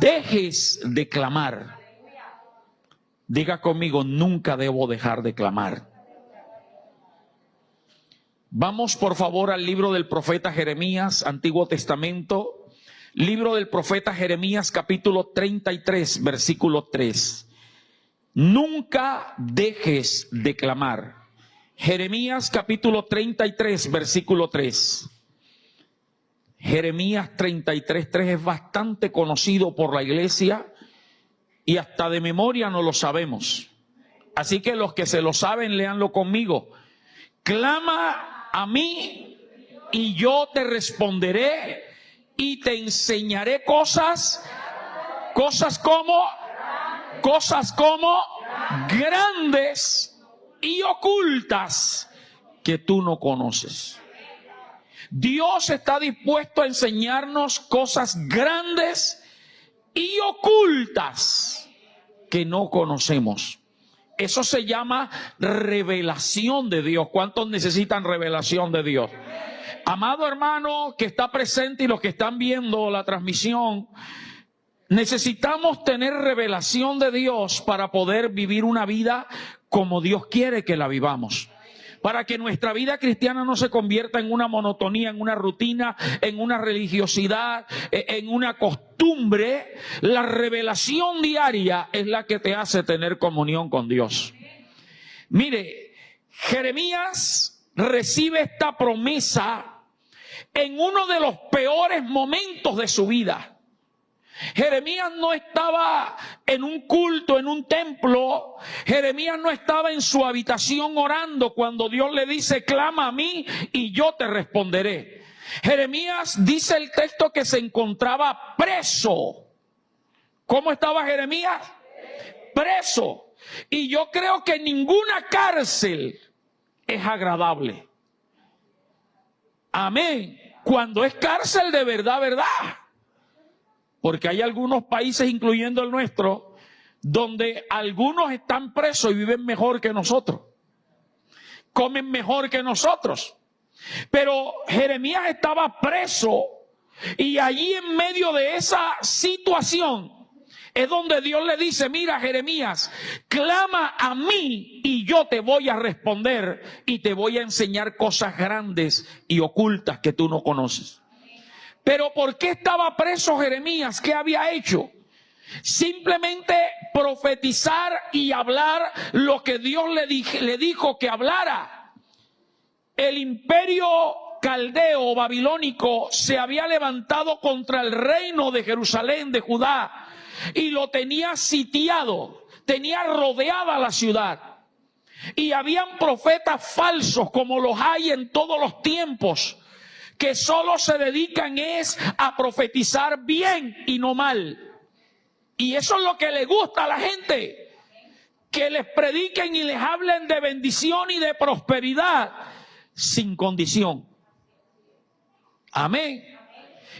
dejes de clamar. Diga conmigo, nunca debo dejar de clamar. Vamos por favor al libro del profeta Jeremías, Antiguo Testamento. Libro del profeta Jeremías, capítulo 33, versículo 3. Nunca dejes de clamar. Jeremías, capítulo 33, versículo 3. Jeremías 33, 3 es bastante conocido por la iglesia y hasta de memoria no lo sabemos. Así que los que se lo saben, léanlo conmigo. Clama a mí y yo te responderé y te enseñaré cosas como grandes y ocultas que tú no conoces. Dios está dispuesto a enseñarnos cosas grandes y ocultas que no conocemos. Eso se llama revelación de Dios. ¿Cuántos necesitan revelación de Dios? Amado hermano que está presente y los que están viendo la transmisión, necesitamos tener revelación de Dios para poder vivir una vida como Dios quiere que la vivamos. Para que nuestra vida cristiana no se convierta en una monotonía, en una rutina, en una religiosidad, en una costumbre. La revelación diaria es la que te hace tener comunión con Dios. Mire, Jeremías recibe esta promesa en uno de los peores momentos de su vida. Jeremías no estaba en un culto, en un templo. Jeremías no estaba en su habitación orando cuando Dios le dice, clama a mí y yo te responderé. Jeremías, dice el texto, que se encontraba preso. ¿Cómo estaba Jeremías? Preso. Y yo creo que ninguna cárcel es agradable. Amén. Cuando es cárcel de verdad, verdad. Porque hay algunos países, incluyendo el nuestro, donde algunos están presos y viven mejor que nosotros. Comen mejor que nosotros. Pero Jeremías estaba preso y allí en medio de esa situación es donde Dios le dice, mira Jeremías, clama a mí y yo te voy a responder y te voy a enseñar cosas grandes y ocultas que tú no conoces. Pero ¿por qué estaba preso Jeremías? ¿Qué había hecho? Simplemente profetizar y hablar lo que Dios le dijo que hablara. El imperio caldeo babilónico se había levantado contra el reino de Jerusalén, de Judá, y lo tenía sitiado, tenía rodeada la ciudad. Y habían profetas falsos, como los hay en todos los tiempos, que solo se dedican a profetizar bien y no mal. Y eso es lo que le gusta a la gente, que les prediquen y les hablen de bendición y de prosperidad sin condición. Amén.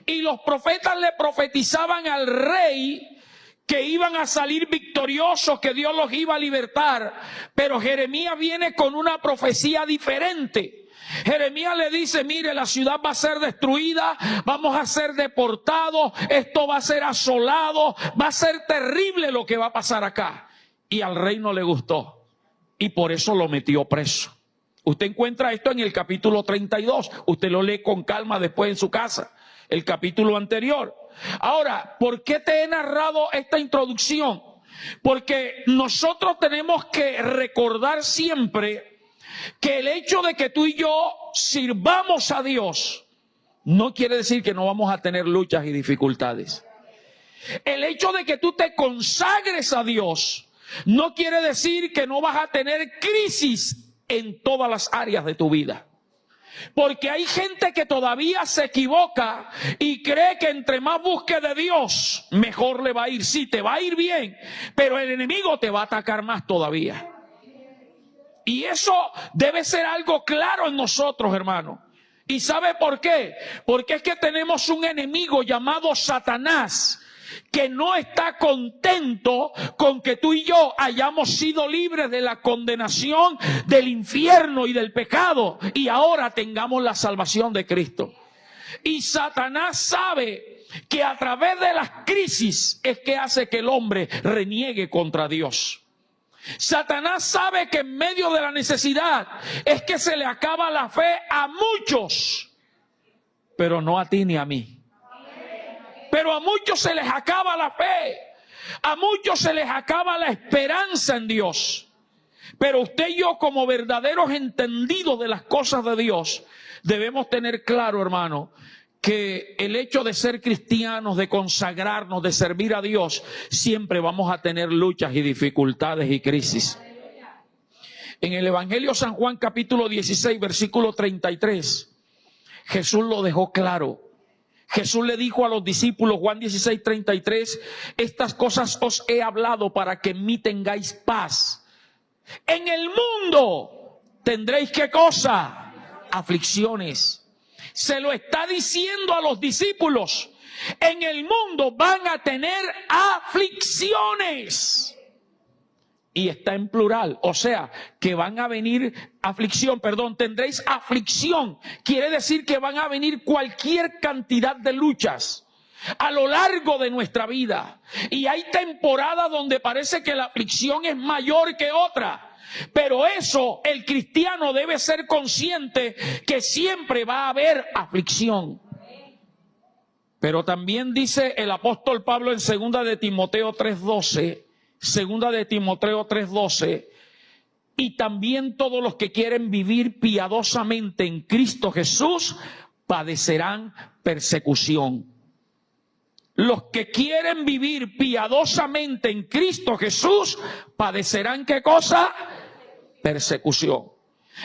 Y los profetas le profetizaban al rey que iban a salir victoriosos, que Dios los iba a libertar. Pero Jeremías viene con una profecía diferente. Jeremías le dice, mire, la ciudad va a ser destruida, vamos a ser deportados, esto va a ser asolado, va a ser terrible lo que va a pasar acá. Y al rey no le gustó y por eso lo metió preso. Usted encuentra esto en el capítulo 32, usted lo lee con calma después en su casa, el capítulo anterior. Ahora, ¿por qué te he narrado esta introducción? Porque nosotros tenemos que recordar siempre que el hecho de que tú y yo sirvamos a Dios no quiere decir que no vamos a tener luchas y dificultades. El hecho de que tú te consagres a Dios no quiere decir que no vas a tener crisis en todas las áreas de tu vida. Porque hay gente que todavía se equivoca y cree que entre más busque de Dios, mejor le va a ir. Sí, te va a ir bien, pero el enemigo te va a atacar más todavía. Y eso debe ser algo claro en nosotros, hermano. ¿Y sabe por qué? Porque es que tenemos un enemigo llamado Satanás, que no está contento con que tú y yo hayamos sido libres de la condenación del infierno y del pecado y ahora tengamos la salvación de Cristo. Y Satanás sabe que a través de las crisis es que hace que el hombre reniegue contra Dios. Satanás sabe que en medio de la necesidad es que se le acaba la fe a muchos, pero no a ti ni a mí. Pero a muchos se les acaba la fe, a muchos se les acaba la esperanza en Dios. Pero usted y yo, como verdaderos entendidos de las cosas de Dios, debemos tener claro, hermano, que el hecho de ser cristianos, de consagrarnos, de servir a Dios, siempre vamos a tener luchas y dificultades y crisis. En el Evangelio de San Juan, capítulo 16, versículo 33, Jesús lo dejó claro. Jesús le dijo a los discípulos, Juan 16, 33, estas cosas os he hablado para que en mí tengáis paz. En el mundo tendréis, ¿qué cosa? Aflicciones. Se lo está diciendo a los discípulos. En el mundo van a tener aflicciones. Y está en plural, o sea, que van a venir tendréis aflicción. Quiere decir que van a venir cualquier cantidad de luchas a lo largo de nuestra vida. Y hay temporadas donde parece que la aflicción es mayor que otra. Pero eso, el cristiano debe ser consciente que siempre va a haber aflicción. Pero también dice el apóstol Pablo en 2 de Timoteo 3:12, 2 de Timoteo 3:12, y también todos los que quieren vivir piadosamente en Cristo Jesús padecerán persecución. Los que quieren vivir piadosamente en Cristo Jesús padecerán, ¿qué cosa? Persecución.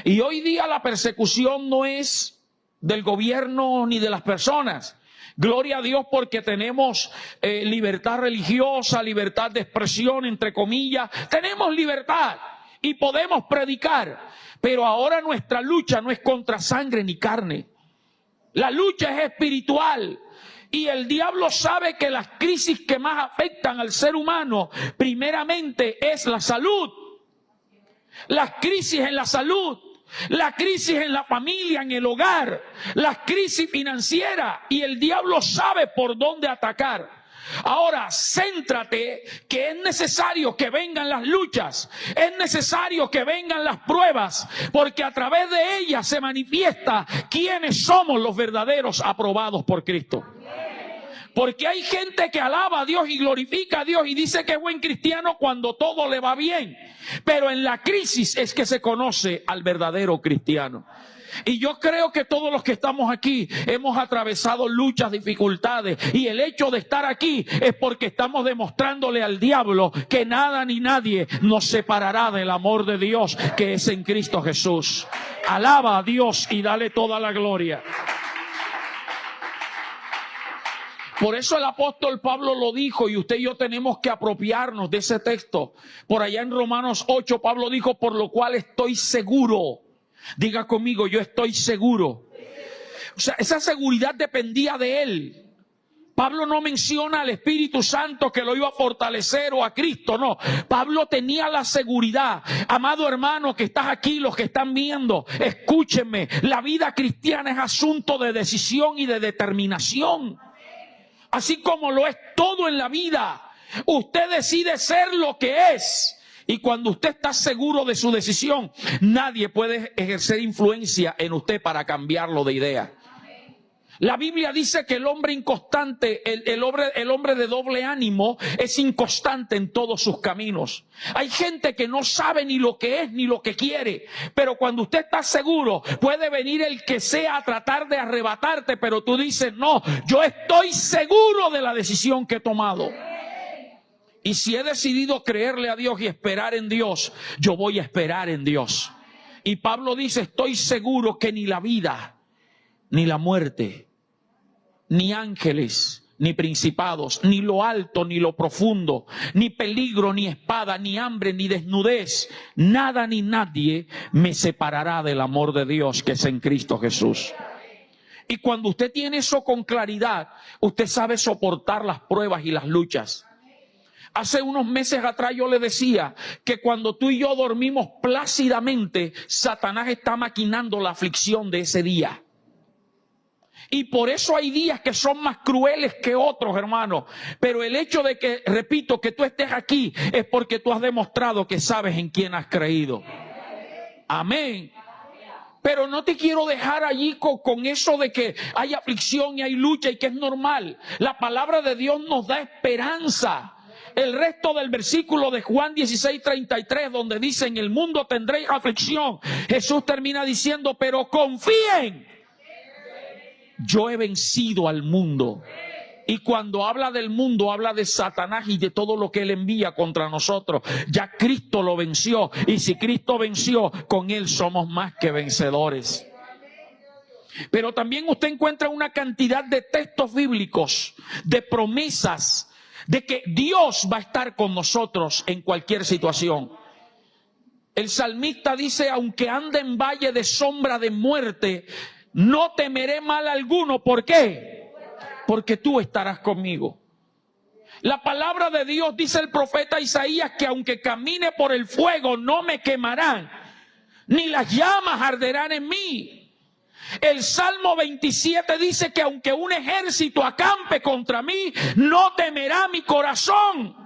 Y hoy día la persecución no es del gobierno ni de las personas. Gloria a Dios porque tenemos libertad religiosa, libertad de expresión, entre comillas. Tenemos libertad y podemos predicar. Pero ahora nuestra lucha no es contra sangre ni carne. La lucha es espiritual. Y el diablo sabe que las crisis que más afectan al ser humano, primeramente es la salud. Las crisis en la salud, la crisis en la familia, en el hogar, la crisis financiera, y el diablo sabe por dónde atacar. Ahora, céntrate que es necesario que vengan las luchas, es necesario que vengan las pruebas, porque a través de ellas se manifiesta quiénes somos los verdaderos aprobados por Cristo. Porque hay gente que alaba a Dios y glorifica a Dios y dice que es buen cristiano cuando todo le va bien. Pero en la crisis es que se conoce al verdadero cristiano. Y yo creo que todos los que estamos aquí hemos atravesado luchas, dificultades. Y el hecho de estar aquí es porque estamos demostrándole al diablo que nada ni nadie nos separará del amor de Dios que es en Cristo Jesús. Alaba a Dios y dale toda la gloria. Por eso el apóstol Pablo lo dijo, y usted y yo tenemos que apropiarnos de ese texto. Por allá en Romanos 8, Pablo dijo, por lo cual estoy seguro. Diga conmigo, yo estoy seguro. O sea, esa seguridad dependía de él. Pablo no menciona al Espíritu Santo que lo iba a fortalecer o a Cristo, no. Pablo tenía la seguridad. Amado hermano que estás aquí, los que están viendo, escúchenme. La vida cristiana es asunto de decisión y de determinación. Así como lo es todo en la vida. Usted decide ser lo que es. Y cuando usted está seguro de su decisión, nadie puede ejercer influencia en usted para cambiarlo de idea. La Biblia dice que el hombre inconstante, el hombre de doble ánimo es inconstante en todos sus caminos. Hay gente que no sabe ni lo que es ni lo que quiere, pero cuando usted está seguro, puede venir el que sea a tratar de arrebatarte, pero tú dices, no, yo estoy seguro de la decisión que he tomado. Y si he decidido creerle a Dios y esperar en Dios, yo voy a esperar en Dios. Y Pablo dice, estoy seguro que ni la vida, ni la muerte, ni ángeles, ni principados, ni lo alto, ni lo profundo, ni peligro, ni espada, ni hambre, ni desnudez, nada ni nadie me separará del amor de Dios que es en Cristo Jesús. Y cuando usted tiene eso con claridad, usted sabe soportar las pruebas y las luchas. Hace unos meses atrás yo le decía que cuando tú y yo dormimos plácidamente, Satanás está maquinando la aflicción de ese día. Y por eso hay días que son más crueles que otros, hermano. Pero el hecho de que, repito, que tú estés aquí es porque tú has demostrado que sabes en quién has creído. Amén. Pero no te quiero dejar allí con eso de que hay aflicción y hay lucha y que es normal. La palabra de Dios nos da esperanza. El resto del versículo de Juan 16:33, donde dice: en el mundo tendréis aflicción, Jesús termina diciendo: pero confíen, yo he vencido al mundo. Y cuando habla del mundo, habla de Satanás y de todo lo que él envía contra nosotros. Ya Cristo lo venció. Y si Cristo venció, con él somos más que vencedores. Pero también usted encuentra una cantidad de textos bíblicos, de promesas, de que Dios va a estar con nosotros en cualquier situación. El salmista dice: aunque ande en valle de sombra de muerte, no temeré mal alguno. ¿Por qué? Porque tú estarás conmigo. La palabra de Dios, dice el profeta Isaías, que aunque camine por el fuego no me quemarán, ni las llamas arderán en mí. El Salmo 27 dice que aunque un ejército acampe contra mí, no temerá mi corazón.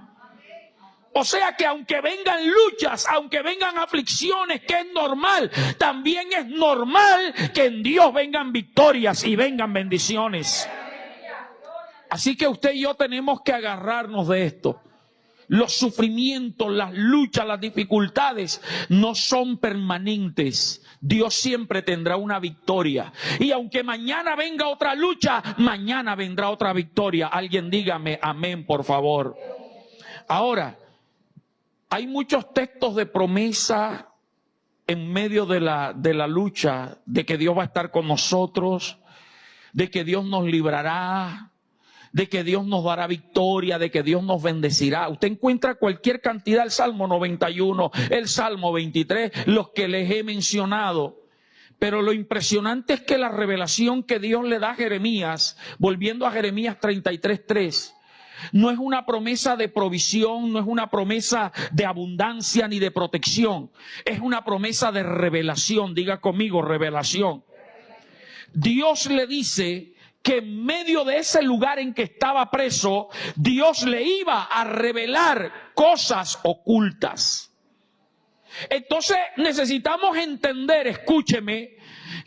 O sea que aunque vengan luchas, aunque vengan aflicciones, que es normal, también es normal que en Dios vengan victorias y vengan bendiciones. Así que usted y yo tenemos que agarrarnos de esto. Los sufrimientos, las luchas, las dificultades no son permanentes. Dios siempre tendrá una victoria. Y aunque mañana venga otra lucha, mañana vendrá otra victoria. Alguien dígame amén, por favor. Ahora, hay muchos textos de promesa en medio de la lucha, de que Dios va a estar con nosotros, de que Dios nos librará, de que Dios nos dará victoria, de que Dios nos bendecirá. Usted encuentra cualquier cantidad, el Salmo 91, el Salmo 23, los que les he mencionado. Pero lo impresionante es que la revelación que Dios le da a Jeremías, volviendo a Jeremías 33:3, no es una promesa de provisión, no es una promesa de abundancia ni de protección. Es una promesa de revelación. Diga conmigo, revelación. Dios le dice que en medio de ese lugar en que estaba preso, Dios le iba a revelar cosas ocultas. Entonces necesitamos entender, escúcheme,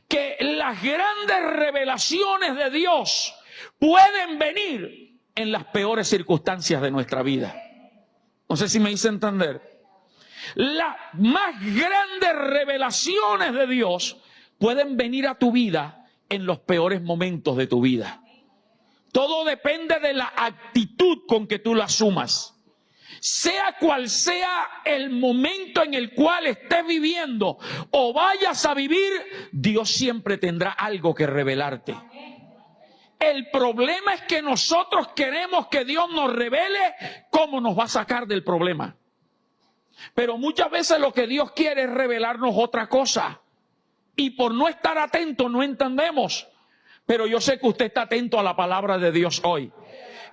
que las grandes revelaciones de Dios pueden venir en las peores circunstancias de nuestra vida. No sé si me hice entender. Las más grandes revelaciones de Dios pueden venir a tu vida en los peores momentos de tu vida. Todo depende de la actitud con que tú la asumas. Sea cual sea el momento en el cual estés viviendo o vayas a vivir, Dios siempre tendrá algo que revelarte. El problema es que nosotros queremos que Dios nos revele cómo nos va a sacar del problema. Pero muchas veces lo que Dios quiere es revelarnos otra cosa. Y por no estar atento no entendemos. Pero yo sé que usted está atento a la palabra de Dios hoy.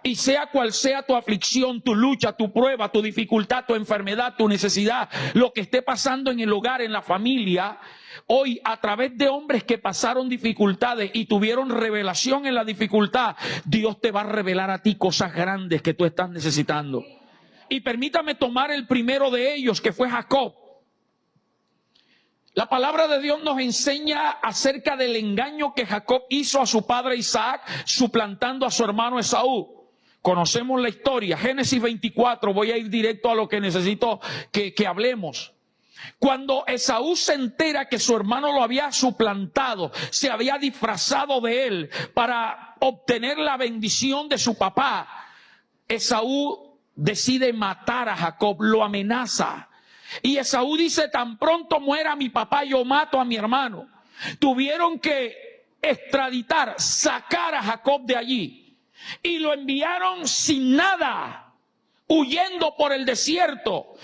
Y sea cual sea tu aflicción, tu lucha, tu prueba, tu dificultad, tu enfermedad, tu necesidad, lo que esté pasando en el hogar, en la familia, hoy a través de hombres que pasaron dificultades y tuvieron revelación en la dificultad, Dios te va a revelar a ti cosas grandes que tú estás necesitando. Y permítame tomar el primero de ellos, que fue Jacob. La palabra de Dios nos enseña acerca del engaño que Jacob hizo a su padre Isaac, suplantando a su hermano Esaú. Conocemos la historia. Génesis 24, voy a ir directo a lo que necesito que hablemos. Cuando Esaú se entera que su hermano lo había suplantado, se había disfrazado de él para obtener la bendición de su papá, Esaú decide matar a Jacob, lo amenaza. Y Esaú dice: tan pronto muera mi papá, yo mato a mi hermano. Tuvieron que extraditar, sacar a Jacob de allí. Y lo enviaron sin nada, huyendo por el desierto,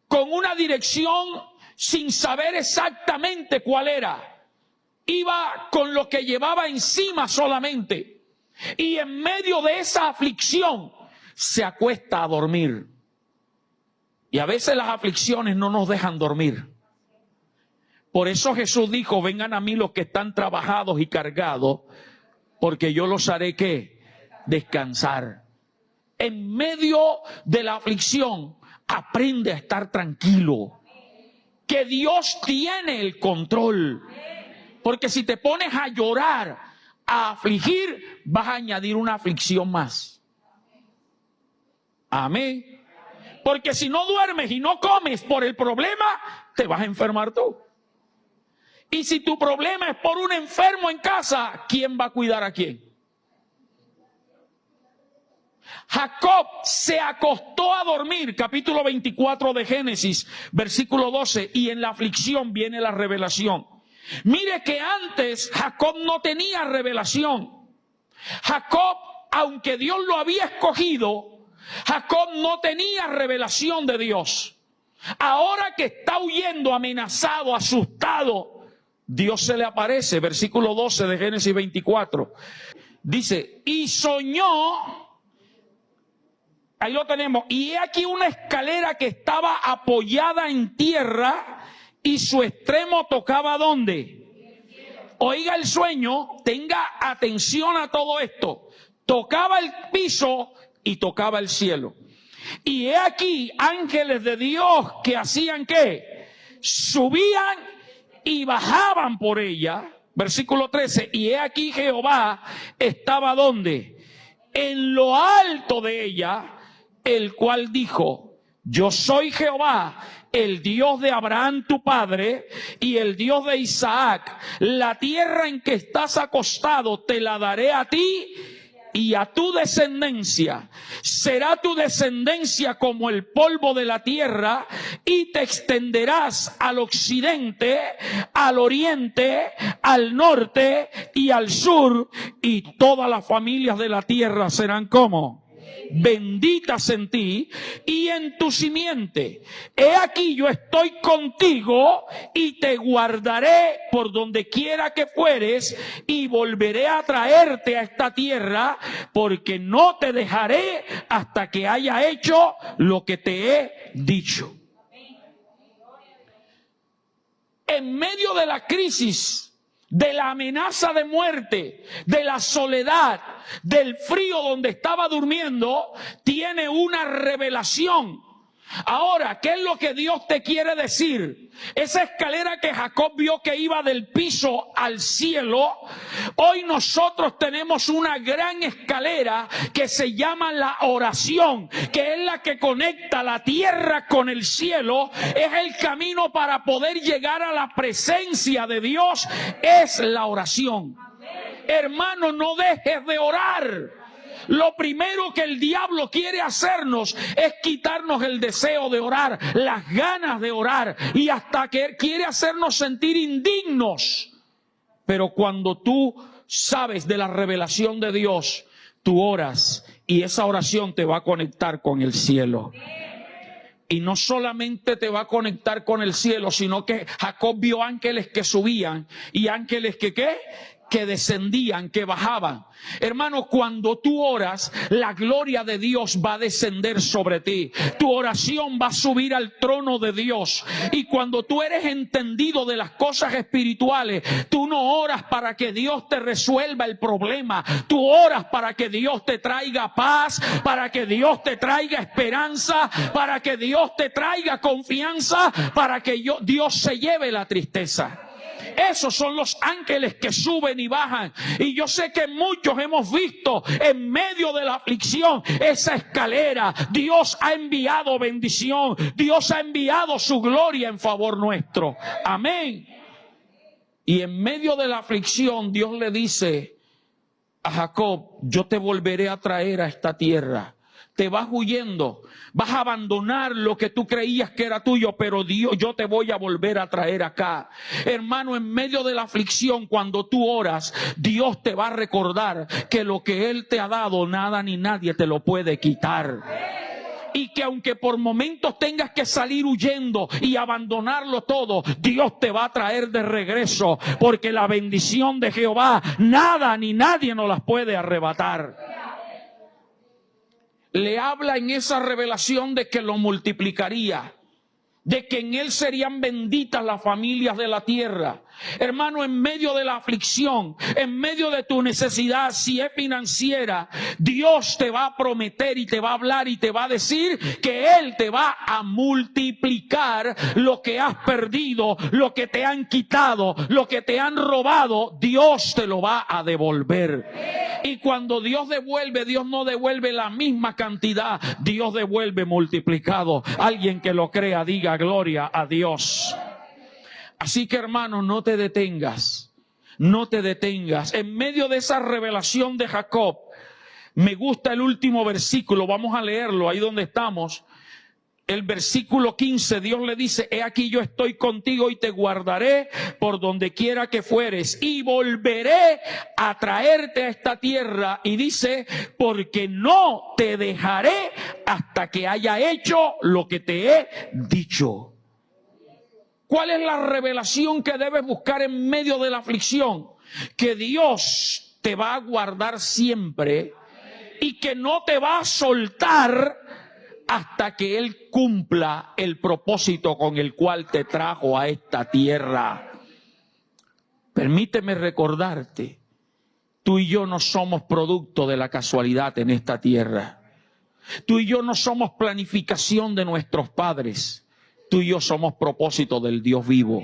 con una dirección sin saber exactamente cuál era. Iba con lo que llevaba encima solamente. Y en medio de esa aflicción se acuesta a dormir. Y a veces las aflicciones no nos dejan dormir. Por eso Jesús dijo, vengan a mí los que están trabajados y cargados, porque yo los haré ¿qué? Descansar. En medio de la aflicción, aprende a estar tranquilo. Que Dios tiene el control. Porque si te pones a llorar, a afligir, vas a añadir una aflicción más. Amén. Porque si no duermes y no comes por el problema, te vas a enfermar tú. Y si tu problema es por un enfermo en casa, ¿quién va a cuidar a quién? Jacob se acostó a dormir, capítulo 24 de Génesis, versículo 12, y en la aflicción viene la revelación. Mire que antes Jacob no tenía revelación. Jacob, aunque Dios lo había escogido, Jacob no tenía revelación de Dios. Ahora que está huyendo, amenazado, asustado, Dios se le aparece, versículo 12 de Génesis 24. Dice, y soñó, ahí lo tenemos, y he aquí una escalera que estaba apoyada en tierra y su extremo tocaba ¿dónde? Oiga el sueño, tenga atención a todo esto. Tocaba el piso y tocaba el cielo. Y he aquí ángeles de Dios que hacían ¿qué? Subían y bajaban por ella. Versículo 13. Y he aquí Jehová estaba ¿dónde? En lo alto de ella, el cual dijo, yo soy Jehová, el Dios de Abraham tu padre y el Dios de Isaac. La tierra en que estás acostado te la daré a ti y a tu descendencia. Será tu descendencia como el polvo de la tierra y te extenderás al occidente, al oriente, al norte y al sur, y todas las familias de la tierra serán como benditas en ti y en tu simiente. He aquí yo estoy contigo y te guardaré por donde quiera que fueres y volveré a traerte a esta tierra, porque no te dejaré hasta que haya hecho lo que te he dicho. En medio de la crisis, de la amenaza de muerte, de la soledad, del frío donde estaba durmiendo, tiene una revelación. Ahora, ¿qué es lo que Dios te quiere decir? Esa escalera que Jacob vio que iba del piso al cielo, hoy nosotros tenemos una gran escalera que se llama la oración, que es la que conecta la tierra con el cielo, es el camino para poder llegar a la presencia de Dios, es la oración. Hermano, no dejes de orar. Lo primero que el diablo quiere hacernos es quitarnos el deseo de orar, las ganas de orar, y hasta que quiere hacernos sentir indignos. Pero cuando tú sabes de la revelación de Dios, tú oras y esa oración te va a conectar con el cielo. Y no solamente te va a conectar con el cielo, sino que Jacob vio ángeles que subían y ángeles que ¿qué? Que descendían, que bajaban. Hermano, cuando tú oras, la gloria de Dios va a descender sobre ti. Tu oración va a subir al trono de Dios. Y cuando tú eres entendido de las cosas espirituales, tú no oras para que Dios te resuelva el problema. Tú oras para que Dios te traiga paz, para que Dios te traiga esperanza, para que Dios te traiga confianza, para que Dios se lleve la tristeza. Esos son los ángeles que suben y bajan. Y yo sé que muchos hemos visto en medio de la aflicción esa escalera. Dios ha enviado bendición. Dios ha enviado su gloria en favor nuestro. Amén. Y en medio de la aflicción Dios le dice a Jacob, yo te volveré a traer a esta tierra. Te vas huyendo, vas a abandonar lo que tú creías que era tuyo, pero Dios, yo te voy a volver a traer acá. Hermano, en medio de la aflicción, cuando tú oras, Dios te va a recordar que lo que Él te ha dado, nada ni nadie te lo puede quitar. Y que aunque por momentos tengas que salir huyendo y abandonarlo todo, Dios te va a traer de regreso, porque la bendición de Jehová, nada ni nadie nos las puede arrebatar. Le habla en esa revelación de que lo multiplicaría. de que en Él serían benditas las familias de la tierra. Hermano, en medio de la aflicción, en medio de tu necesidad, si es financiera, Dios te va a prometer y te va a hablar y te va a decir que Él te va a multiplicar lo que has perdido, lo que te han quitado, lo que te han robado. Dios te lo va a devolver. Y cuando Dios devuelve, Dios no devuelve la misma cantidad, Dios devuelve multiplicado. Alguien que lo crea, diga gloria a Dios. Así que, hermano, no te detengas, no te detengas. En medio de esa revelación de Jacob, me gusta el último versículo, vamos a leerlo ahí donde estamos. El versículo 15, Dios le dice: he aquí yo estoy contigo y te guardaré por donde quiera que fueres y volveré a traerte a esta tierra. Y dice: porque no te dejaré hasta que haya hecho lo que te he dicho. ¿Cuál es la revelación que debes buscar en medio de la aflicción? Que Dios te va a guardar siempre y que no te va a soltar hasta que Él cumpla el propósito con el cual te trajo a esta tierra. Permíteme recordarte, tú y yo no somos producto de la casualidad en esta tierra. Tú y yo no somos planificación de nuestros padres. Tú y yo somos propósito del Dios vivo.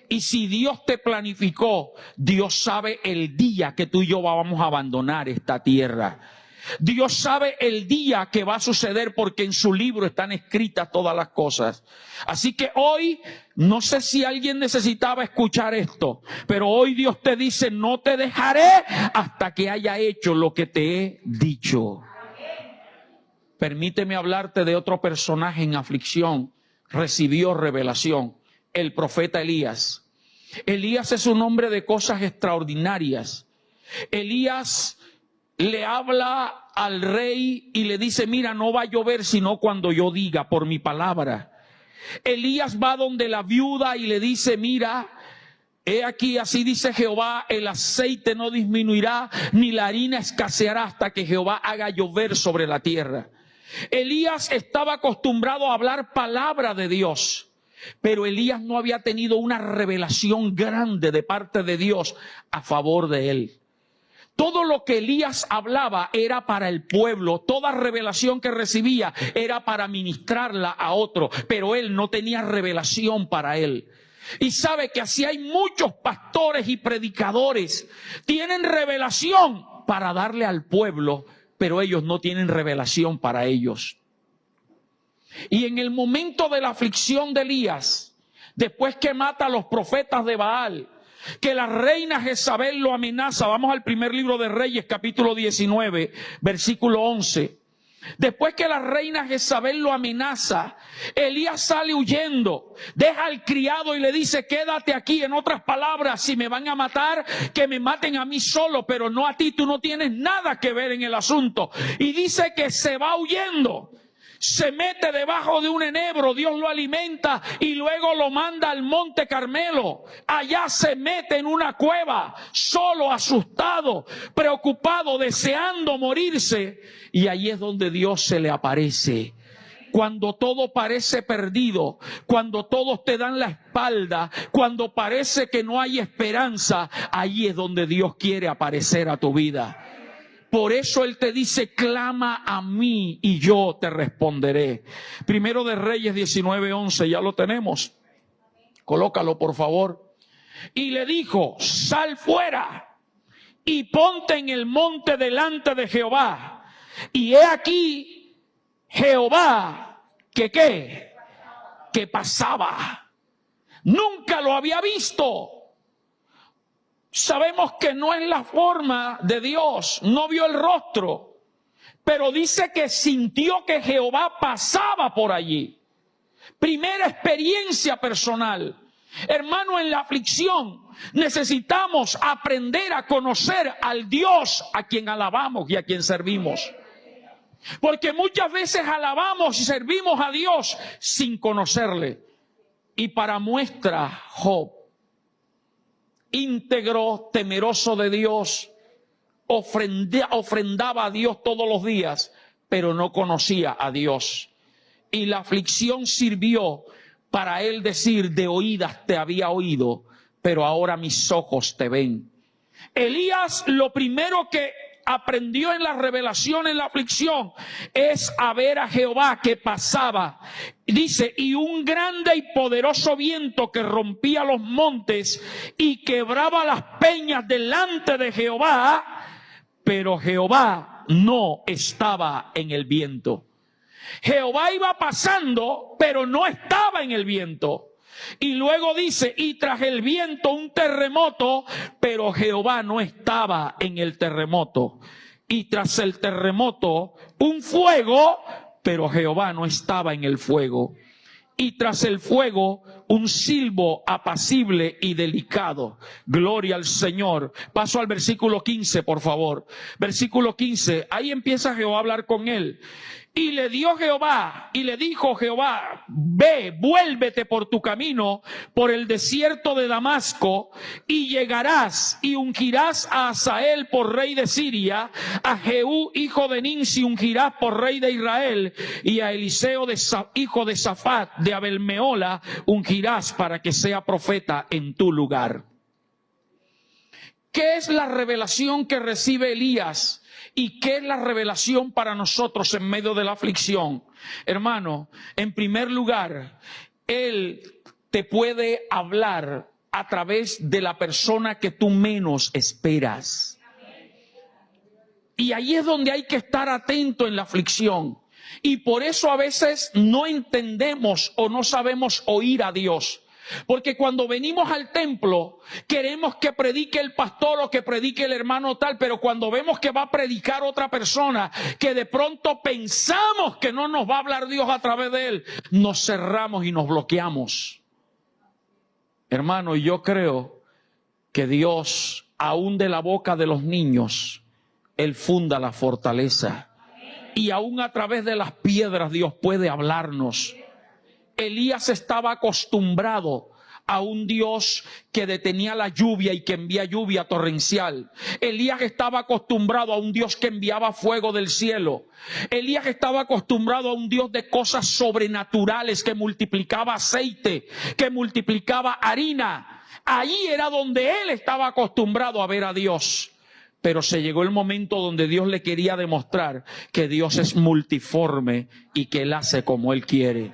Y si Dios te planificó, Dios sabe el día que tú y yo vamos a abandonar esta tierra. Dios sabe el día que va a suceder, porque en su libro están escritas todas las cosas. Así que hoy, no sé si alguien necesitaba escuchar esto, pero hoy Dios te dice: no te dejaré hasta que haya hecho lo que te he dicho. Permíteme hablarte de otro personaje en aflicción. Recibió revelación, el profeta Elías. Elías es un hombre de cosas extraordinarias. Elías le habla al rey y le dice: mira, no va a llover sino cuando yo diga, por mi palabra. Elías va donde la viuda y le dice: mira, he aquí, así dice Jehová, el aceite no disminuirá ni la harina escaseará hasta que Jehová haga llover sobre la tierra. Elías estaba acostumbrado a hablar palabra de Dios, pero Elías no había tenido una revelación grande de parte de Dios a favor de él. Todo lo que Elías hablaba era para el pueblo, toda revelación que recibía era para ministrarla a otro, pero él no tenía revelación para él. Y sabe que así hay muchos pastores y predicadores, tienen revelación para darle al pueblo, pero ellos no tienen revelación para ellos. Y en el momento de la aflicción de Elías, después que mata a los profetas de Baal, que la reina Jezabel lo amenaza, vamos al primer libro de Reyes, capítulo 19, versículo 11. Después que la reina Jezabel lo amenaza, Elías sale huyendo, deja al criado y le dice: quédate aquí. En otras palabras, si me van a matar, que me maten a mí solo, pero no a ti, tú no tienes nada que ver en el asunto. Y dice que se va huyendo, se mete debajo de un enebro, Dios lo alimenta y luego lo manda al monte Carmelo. Allá se mete en una cueva, solo, asustado, preocupado, deseando morirse. Y ahí es donde Dios se le aparece. Cuando todo parece perdido, cuando todos te dan la espalda, cuando parece que no hay esperanza, ahí es donde Dios quiere aparecer a tu vida. Por eso Él te dice: clama a mí y yo te responderé. Primero de Reyes 19:11, ya lo tenemos. Colócalo, por favor. Y le dijo: sal fuera y ponte en el monte delante de Jehová. Y he aquí Jehová, que ¿qué? Que pasaba. Nunca lo había visto. Sabemos que no es la forma de Dios, no vio el rostro, pero dice que sintió que Jehová pasaba por allí. Primera experiencia personal. Hermano, en la aflicción necesitamos aprender a conocer al Dios a quien alabamos y a quien servimos. Porque muchas veces alabamos y servimos a Dios sin conocerle. Y para muestra, Job, íntegro, temeroso de Dios, ofrendaba a Dios todos los días, pero no conocía a Dios. Y la aflicción sirvió para él decir: de oídas te había oído, pero ahora mis ojos te ven. Elías, lo primero que aprendió en la revelación, en la aflicción, es a ver a Jehová que pasaba. Dice: y un grande y poderoso viento que rompía los montes y quebraba las peñas delante de Jehová, pero Jehová no estaba en el viento. Jehová iba pasando, pero no estaba en el viento. Y luego dice: y tras el viento un terremoto, pero Jehová no estaba en el terremoto. Y tras el terremoto un fuego, pero Jehová no estaba en el fuego. Y tras el fuego un silbo apacible y delicado. Gloria al Señor. Paso al versículo 15, por favor. Versículo 15. Ahí empieza Jehová a hablar con él. Y le dio Jehová, y le dijo Jehová: ve, vuélvete por tu camino, por el desierto de Damasco, y llegarás y ungirás a Hazael por rey de Siria, a Jehú hijo de Nimsi ungirás por rey de Israel, y a Eliseo hijo de Safat de Abel-Mehola ungirás para que sea profeta en tu lugar. ¿Qué es la revelación que recibe Elías? ¿Y qué es la revelación para nosotros en medio de la aflicción? Hermano, en primer lugar, Él te puede hablar a través de la persona que tú menos esperas. Y ahí es donde hay que estar atento en la aflicción. Y por eso a veces no entendemos o no sabemos oír a Dios. Porque cuando venimos al templo, queremos que predique el pastor o que predique el hermano tal, pero cuando vemos que va a predicar otra persona, que de pronto pensamos que no nos va a hablar Dios a través de él, nos cerramos y nos bloqueamos. Hermano, yo creo que Dios, aún de la boca de los niños, Él funda la fortaleza. Y aún a través de las piedras Dios puede hablarnos. Elías estaba acostumbrado a un Dios que detenía la lluvia y que envía lluvia torrencial. Elías estaba acostumbrado a un Dios que enviaba fuego del cielo. Elías estaba acostumbrado a un Dios de cosas sobrenaturales, que multiplicaba aceite, que multiplicaba harina. Ahí era donde él estaba acostumbrado a ver a Dios. Pero se llegó el momento donde Dios le quería demostrar que Dios es multiforme y que Él hace como Él quiere.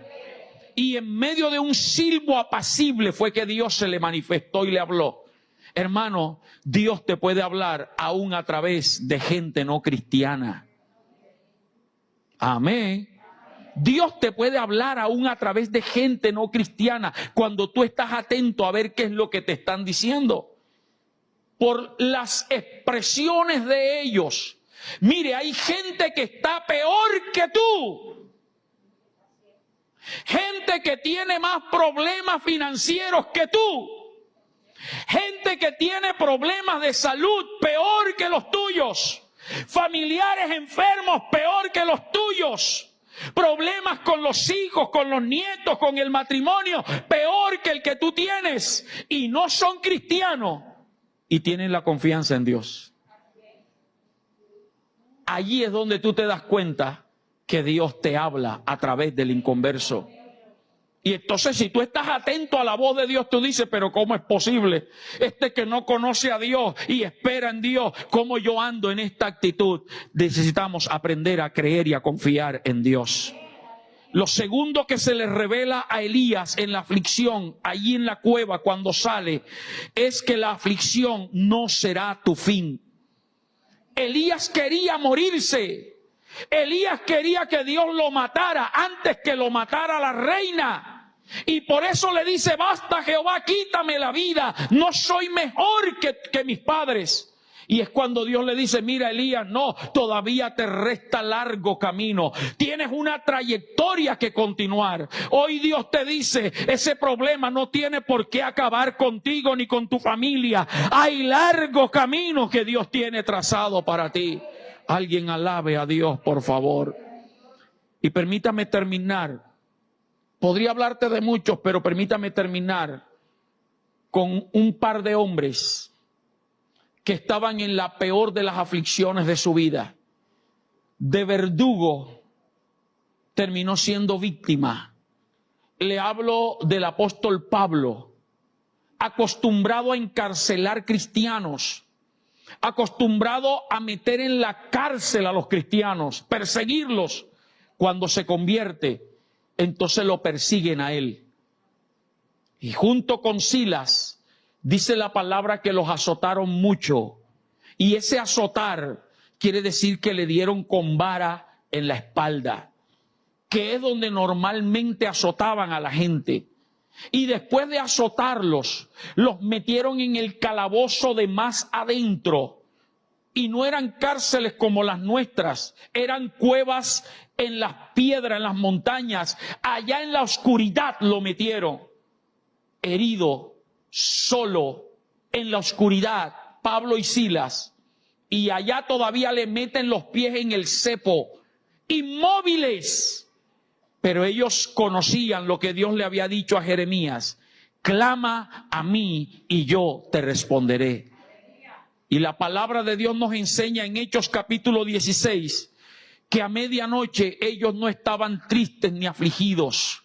Y en medio de un silbo apacible fue que Dios se le manifestó y le habló. Hermano, Dios te puede hablar aún a través de gente no cristiana. Amén. Dios te puede hablar aún a través de gente no cristiana cuando tú estás atento a ver qué es lo que te están diciendo. Por las expresiones de ellos. Mire, hay gente que está peor que tú. Gente que tiene más problemas financieros que tú. Gente que tiene problemas de salud peor que los tuyos. Familiares enfermos peor que los tuyos. Problemas con los hijos, con los nietos, con el matrimonio peor que el que tú tienes. Y no son cristianos. Y tienen la confianza en Dios. Allí es donde tú te das cuenta que Dios te habla a través del inconverso. Y entonces si tú estás atento a la voz de Dios, tú dices: pero ¿cómo es posible? Este que no conoce a Dios y espera en Dios, ¿cómo yo ando en esta actitud? Necesitamos aprender a creer y a confiar en Dios. Lo segundo que se le revela a Elías en la aflicción, allí en la cueva cuando sale, es que la aflicción no será tu fin. Elías quería morirse. Elías quería que Dios lo matara antes que lo matara la reina. Y por eso le dice: basta, Jehová, quítame la vida. No soy mejor que mis padres. Y es cuando Dios le dice: mira, Elías, no, todavía te resta largo camino. Tienes una trayectoria que continuar. Hoy Dios te dice: ese problema no tiene por qué acabar contigo ni con tu familia. Hay largo camino que Dios tiene trazado para ti. Alguien alabe a Dios, por favor. Y permítame terminar. Podría hablarte de muchos, pero permítame terminar con un par de hombres que estaban en la peor de las aflicciones de su vida. De verdugo terminó siendo víctima. le hablo del apóstol Pablo, acostumbrado a encarcelar cristianos, acostumbrado a meter en la cárcel a los cristianos, perseguirlos. Cuando se convierte, entonces lo persiguen a él. Y junto con Silas, dice la palabra que los azotaron mucho. Y ese azotar quiere decir que le dieron con vara en la espalda, que es donde normalmente azotaban a la gente. Y después de azotarlos, los metieron en el calabozo de más adentro. Y no eran cárceles como las nuestras, eran cuevas en las piedras, en las montañas. Allá en la oscuridad lo metieron, herido, solo, en la oscuridad, Pablo y Silas. Y allá todavía le meten los pies en el cepo, inmóviles. Pero ellos conocían lo que Dios le había dicho a Jeremías: clama a mí y yo te responderé. Y la palabra de Dios nos enseña en Hechos capítulo 16 que a medianoche ellos no estaban tristes ni afligidos.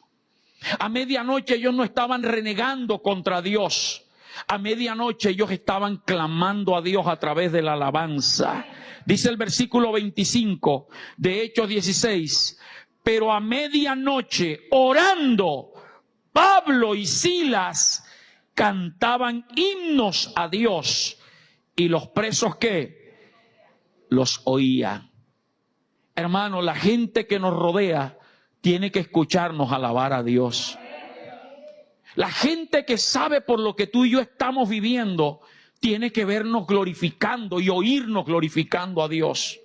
A medianoche ellos no estaban renegando contra Dios. A medianoche ellos estaban clamando a Dios a través de la alabanza. Dice el versículo 25 de Hechos 16: pero a medianoche, orando, Pablo y Silas cantaban himnos a Dios, y los presos, ¿qué? Los oían. Hermano, la gente que nos rodea tiene que escucharnos alabar a Dios. La gente que sabe por lo que tú y yo estamos viviendo tiene que vernos glorificando y oírnos glorificando a Dios.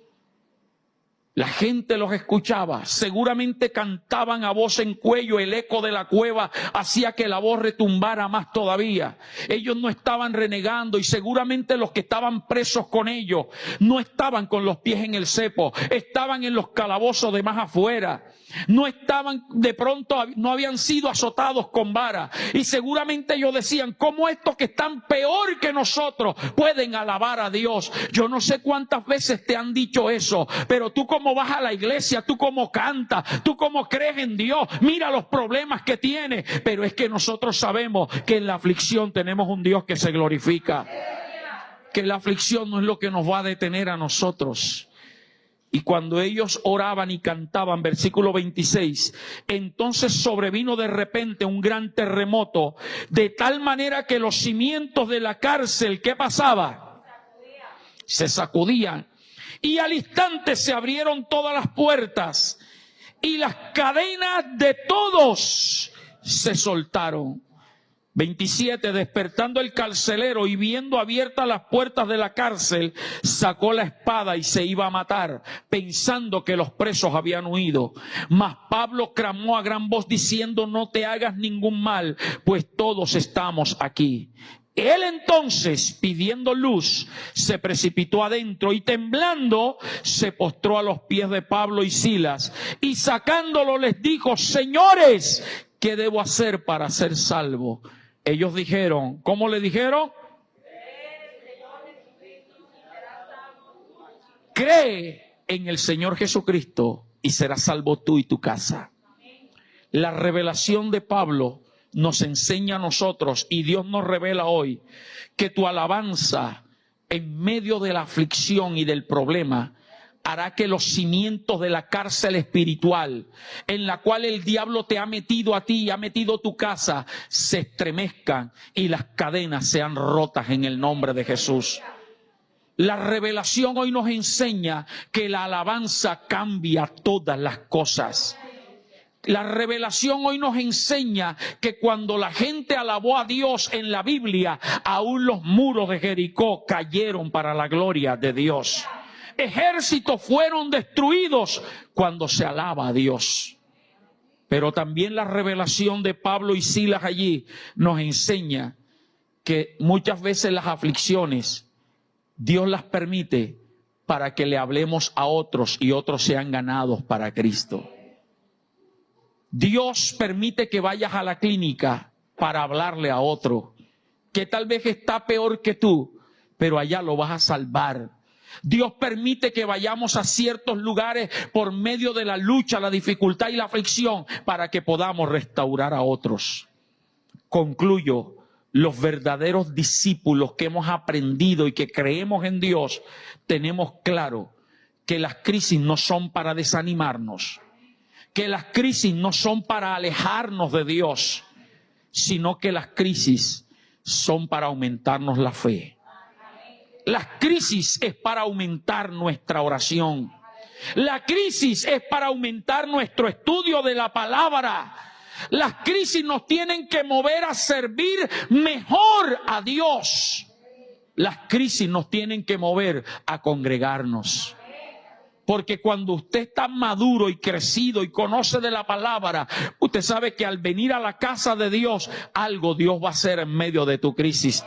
La gente los escuchaba, seguramente cantaban a voz en cuello, el eco de la cueva hacía que la voz retumbara más todavía. Ellos no estaban renegando y seguramente los que estaban presos con ellos no estaban con los pies en el cepo, estaban en los calabozos de más afuera. No estaban, de pronto no habían sido azotados con vara. Y seguramente ellos decían: ¿cómo estos que están peor que nosotros pueden alabar a Dios? Yo no sé cuántas veces te han dicho eso, pero tú como vas a la iglesia, tú como cantas, tú como crees en Dios, mira los problemas que tienes. Pero es que nosotros sabemos que en la aflicción tenemos un Dios que se glorifica, que la aflicción no es lo que nos va a detener a nosotros. Y cuando ellos oraban y cantaban, versículo 26, entonces sobrevino de repente un gran terremoto, de tal manera que los cimientos de la cárcel, ¿qué pasaba? Se sacudían. Y al instante se abrieron todas las puertas y las cadenas de todos se soltaron. 27, despertando el carcelero y viendo abiertas las puertas de la cárcel, sacó la espada y se iba a matar, pensando que los presos habían huido. Mas Pablo clamó a gran voz diciendo: no te hagas ningún mal, pues todos estamos aquí. Él entonces, pidiendo luz, se precipitó adentro y temblando se postró a los pies de Pablo y Silas, y sacándolo les dijo: señores, ¿qué debo hacer para ser salvo? Ellos dijeron, ¿cómo le dijeron? Cree en el Señor Jesucristo y serás salvo tú y tu casa. La revelación de Pablo nos enseña a nosotros, y Dios nos revela hoy, que tu alabanza en medio de la aflicción y del problema hará que los cimientos de la cárcel espiritual en la cual el diablo te ha metido a ti y ha metido tu casa se estremezcan y las cadenas sean rotas en el nombre de Jesús. La revelación hoy nos enseña que la alabanza cambia todas las cosas. La revelación hoy nos enseña que cuando la gente alabó a Dios en la Biblia, aún los muros de Jericó cayeron para la gloria de Dios. Ejércitos fueron destruidos cuando se alaba a Dios. Pero también la revelación de Pablo y Silas allí nos enseña que muchas veces las aflicciones Dios las permite para que le hablemos a otros y otros sean ganados para Cristo. Dios permite que vayas a la clínica para hablarle a otro que tal vez está peor que tú, pero allá lo vas a salvar. Dios permite que vayamos a ciertos lugares por medio de la lucha, la dificultad y la aflicción para que podamos restaurar a otros. Concluyo. Los verdaderos discípulos que hemos aprendido y que creemos en Dios, tenemos claro que las crisis no son para desanimarnos, que las crisis no son para alejarnos de Dios, sino que las crisis son para aumentarnos la fe. Las crisis es para aumentar nuestra oración. La crisis es para aumentar nuestro estudio de la palabra. Las crisis nos tienen que mover a servir mejor a Dios. Las crisis nos tienen que mover a congregarnos. Porque cuando usted está maduro y crecido y conoce de la palabra, usted sabe que al venir a la casa de Dios, algo Dios va a hacer en medio de tu crisis.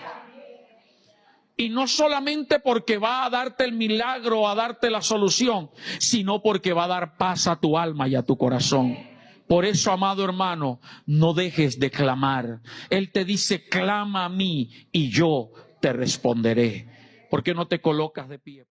Y no solamente porque va a darte el milagro, a darte la solución, sino porque va a dar paz a tu alma y a tu corazón. Por eso, amado hermano, no dejes de clamar. Él te dice, clama a mí y yo te responderé. ¿Por qué no te colocas de pie?